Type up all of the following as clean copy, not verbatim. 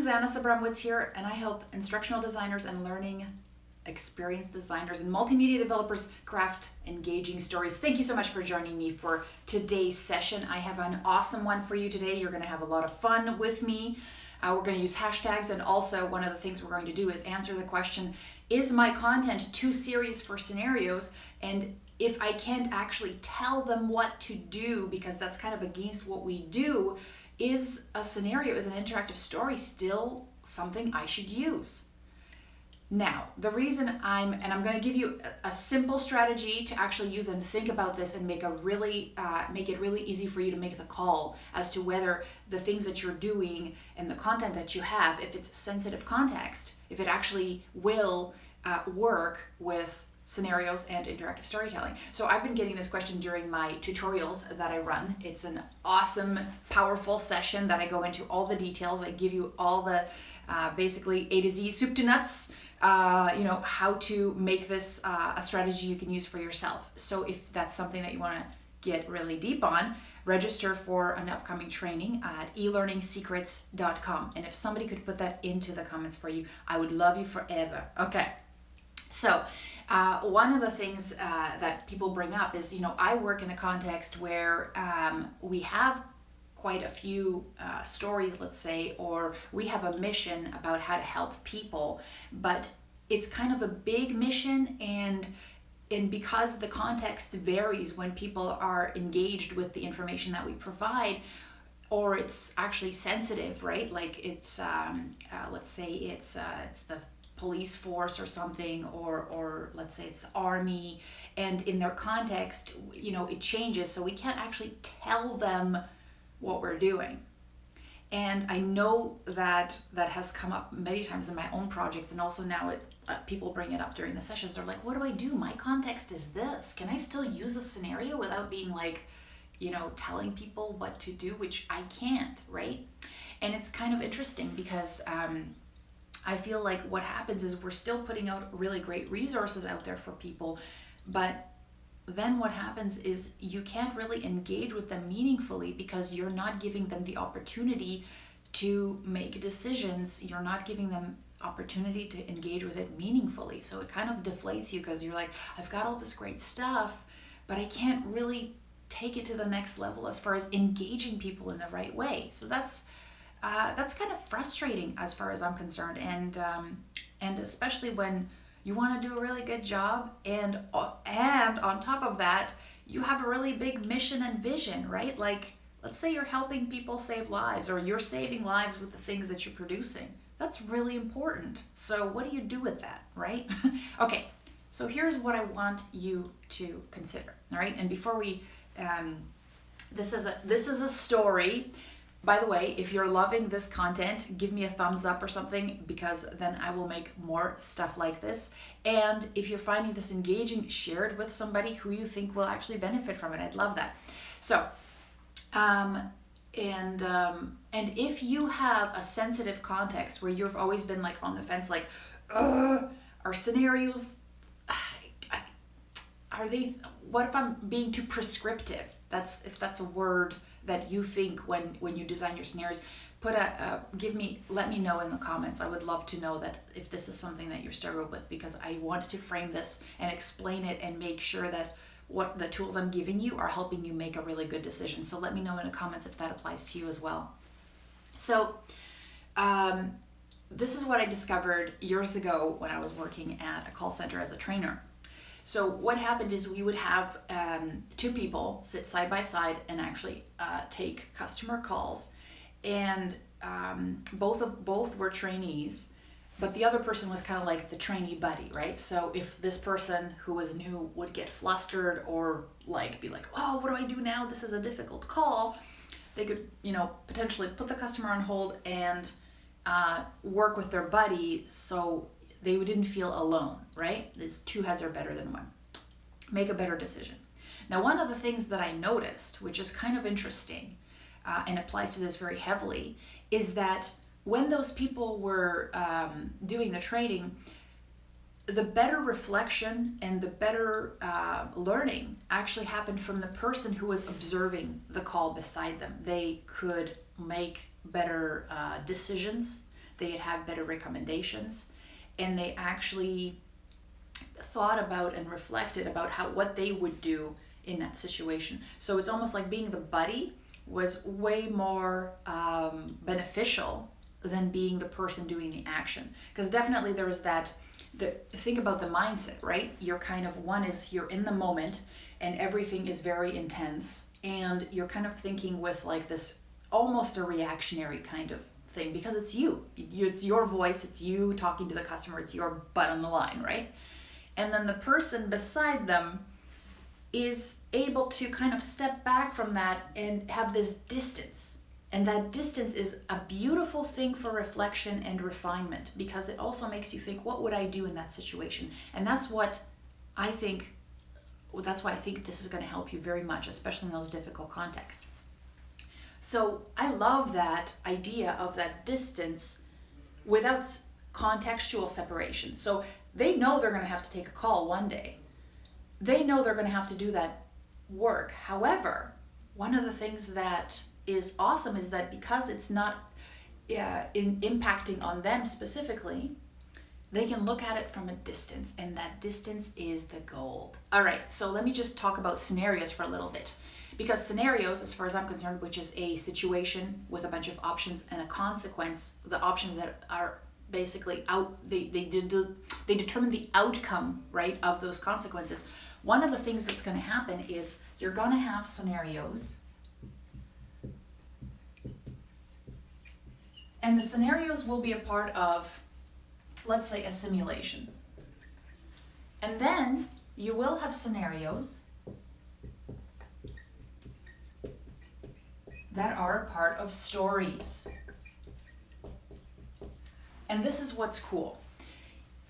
Zana Sabramwitz here, and I help instructional designers and learning experience designers and multimedia developers craft engaging stories. Thank you so much for joining me for today's session. I have an awesome one for you today. You're going to have a lot of fun with me. We're going to use hashtags, and also one of the things we're going to do is answer the question, is my content too serious for scenarios? And if I can't actually tell them what to do, because that's kind of against what we do, is a scenario, is an interactive story still something I should use? Now, the reason I'm going to give you a simple strategy to actually use and think about this and make it really easy for you to make the call as to whether the things that you're doing and the content that you have, if it's sensitive context, if it actually will work with scenarios and interactive storytelling. So I've been getting this question during my tutorials that I run. It's an awesome, powerful session that I go into all the details. I give you all the basically A to Z, soup to nuts, how to make this a strategy you can use for yourself. So if that's something that you want to get really deep on, register for an upcoming training at elearningsecrets.com. And if somebody could put that into the comments for you, I would love you forever. Okay. So one of the things that people bring up is, I work in a context where we have quite a few stories, let's say, or we have a mission about how to help people, but it's kind of a big mission, and because the context varies when people are engaged with the information that we provide, or it's actually sensitive, right? Like it's, let's say it's the police force or something, or let's say it's the army, and in their context, it changes, so we can't actually tell them what we're doing. And I know that has come up many times in my own projects, and also now people bring it up during the sessions. They're like, what do I do? My context is this. Can I still use a scenario without being like, telling people what to do, which I can't, right? And it's kind of interesting because I feel like what happens is we're still putting out really great resources out there for people, but then what happens is you can't really engage with them meaningfully because you're not giving them the opportunity to make decisions. You're not giving them opportunity to engage with it meaningfully. So it kind of deflates you because you're like, I've got all this great stuff, but I can't really take it to the next level as far as engaging people in the right way. So that's kind of frustrating as far as I'm concerned, and especially when you want to do a really good job, and on top of that, you have a really big mission and vision, right? Like, let's say you're helping people save lives, or you're saving lives with the things that you're producing. That's really important. So what do you do with that, right? Okay, so here's what I want you to consider, all right? And before we, this is a story. By the way, if you're loving this content, give me a thumbs up or something, because then I will make more stuff like this. And if you're finding this engaging, share it with somebody who you think will actually benefit from it. I'd love that. So, and if you have a sensitive context where you've always been like on the fence, like, are scenarios, what if I'm being too prescriptive? If that's a word that you think when you design your scenarios, let me know in the comments. I would love to know that if this is something that you're struggled with, because I want to frame this and explain it and make sure that what the tools I'm giving you are helping you make a really good decision. So let me know in the comments if that applies to you as well. So this is what I discovered years ago when I was working at a call center as a trainer. So what happened is we would have two people sit side by side and actually take customer calls, and both were trainees, but the other person was kind of like the trainee buddy, right? So if this person who was new would get flustered or like be like, oh, what do I do now? This is a difficult call. They could, potentially put the customer on hold and work with their buddy so they didn't feel alone, right? These two heads are better than one. Make a better decision. Now, one of the things that I noticed, which is kind of interesting and applies to this very heavily, is that when those people were doing the training, the better reflection and the better learning actually happened from the person who was observing the call beside them. They could make better decisions. they'd have better recommendations, and they actually thought about and reflected about what they would do in that situation. So it's almost like being the buddy was way more beneficial than being the person doing the action. Because definitely there was think about the mindset, right? You're kind of, one is you're in the moment and everything is very intense, and you're kind of thinking with like this almost a reactionary kind of thing, because it's it's your voice, it's you talking to the customer, it's your butt on the line, right? And then the person beside them is able to kind of step back from that and have this distance. And that distance is a beautiful thing for reflection and refinement, because it also makes you think, what would I do in that situation? And that's why I think this is going to help you very much, especially in those difficult contexts. So I love that idea of that distance without contextual separation. So they know they're going to have to take a call one day. They know they're going to have to do that work. However, one of the things that is awesome is that because it's not impacting on them specifically, they can look at it from a distance, and that distance is the gold. All right, so let me just talk about scenarios for a little bit, because scenarios, as far as I'm concerned, which is a situation with a bunch of options and a consequence, the options that are basically they determine the outcome, right, of those consequences. One of the things that's going to happen is you're going to have scenarios, and the scenarios will be a part of, let's say, a simulation. And then you will have scenarios that are a part of stories. And this is what's cool.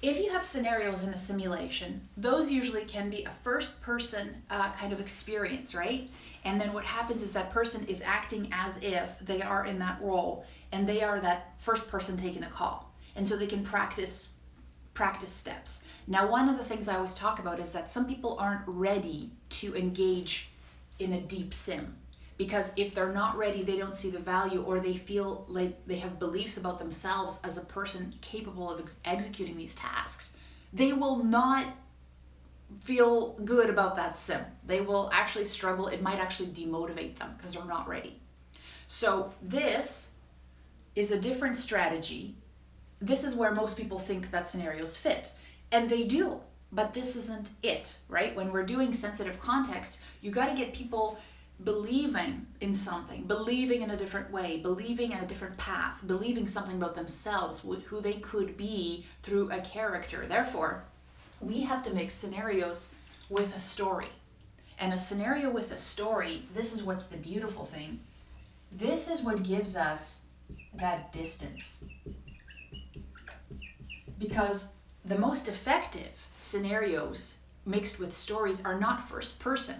If you have scenarios in a simulation, those usually can be a first-person kind of experience, right? And then what happens is that person is acting as if they are in that role, and they are that first person taking a call. And so they can practice steps. Now, one of the things I always talk about is that some people aren't ready to engage in a deep sim. Because if they're not ready, they don't see the value, or they feel like they have beliefs about themselves as a person capable of executing these tasks. They will not feel good about that sim. They will actually struggle. It might actually demotivate them because they're not ready. So this is a different strategy. This is where most people think that scenarios fit. And they do, but this isn't it, right? When we're doing sensitive context, you got to get people believing in something, believing in a different way, believing in a different path, believing something about themselves, who they could be through a character. Therefore, we have to make scenarios with a story. And a scenario with a story, this is what's the beautiful thing. This is what gives us that distance. Because the most effective scenarios mixed with stories are not first person.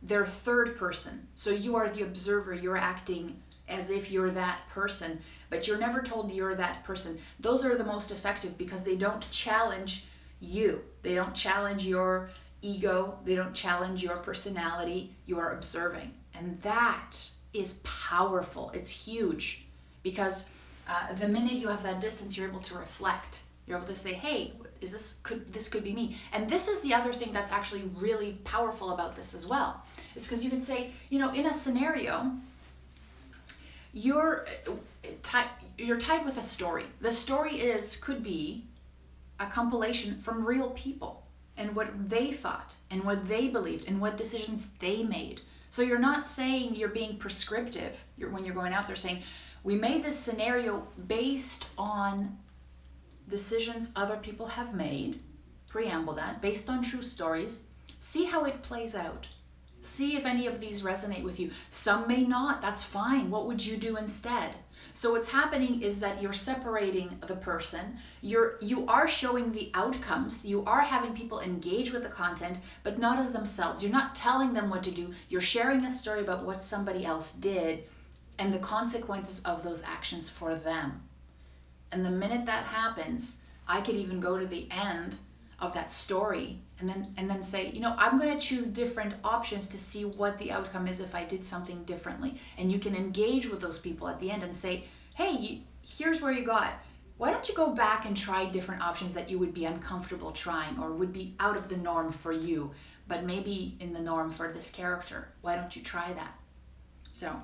They're third person. So you are the observer, you're acting as if you're that person, but you're never told you're that person. Those are the most effective because they don't challenge you. They don't challenge your ego. They don't challenge your personality. You are observing. And that is powerful. It's huge because the minute you have that distance, you're able to reflect. You're able to say, hey, this could be me. And this is the other thing that's actually really powerful about this as well. It's because you can say, in a scenario, you're tied with a story. The story could be a compilation from real people and what they thought and what they believed and what decisions they made. So you're not saying you're being prescriptive. When you're going out there saying, we made this scenario based on decisions other people have made, preamble that, based on true stories. See how it plays out. See if any of these resonate with you. Some may not, that's fine. What would you do instead? So what's happening is that you're separating the person. You are showing the outcomes. You are having people engage with the content, but not as themselves. You're not telling them what to do. You're sharing a story about what somebody else did and the consequences of those actions for them. And the minute that happens, I could even go to the end of that story and then say, I'm going to choose different options to see what the outcome is if I did something differently. And you can engage with those people at the end and say, hey, here's where you got. Why don't you go back and try different options that you would be uncomfortable trying or would be out of the norm for you, but maybe in the norm for this character? Why don't you try that? So,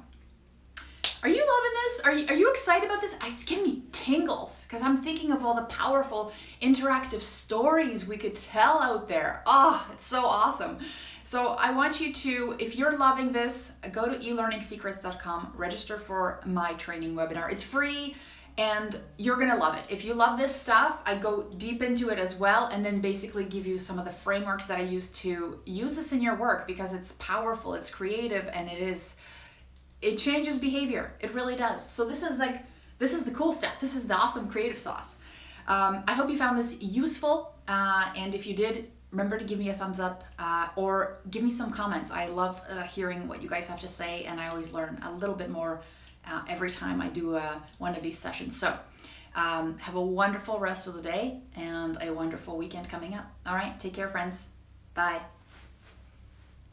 are you loving this? Are you excited about this? It's giving me tingles because I'm thinking of all the powerful interactive stories we could tell out there. Oh, it's so awesome. So I want you to, if you're loving this, go to elearningsecrets.com, register for my training webinar. It's free and you're gonna love it. If you love this stuff, I go deep into it as well and then basically give you some of the frameworks that I use to use this in your work because it's powerful, it's creative, and it changes behavior. It really does. So this is the cool stuff. This is the awesome creative sauce. I hope you found this useful. And if you did, remember to give me a thumbs up or give me some comments. I love hearing what you guys have to say, and I always learn a little bit more every time I do one of these sessions. So have a wonderful rest of the day and a wonderful weekend coming up. All right, take care, friends. Bye.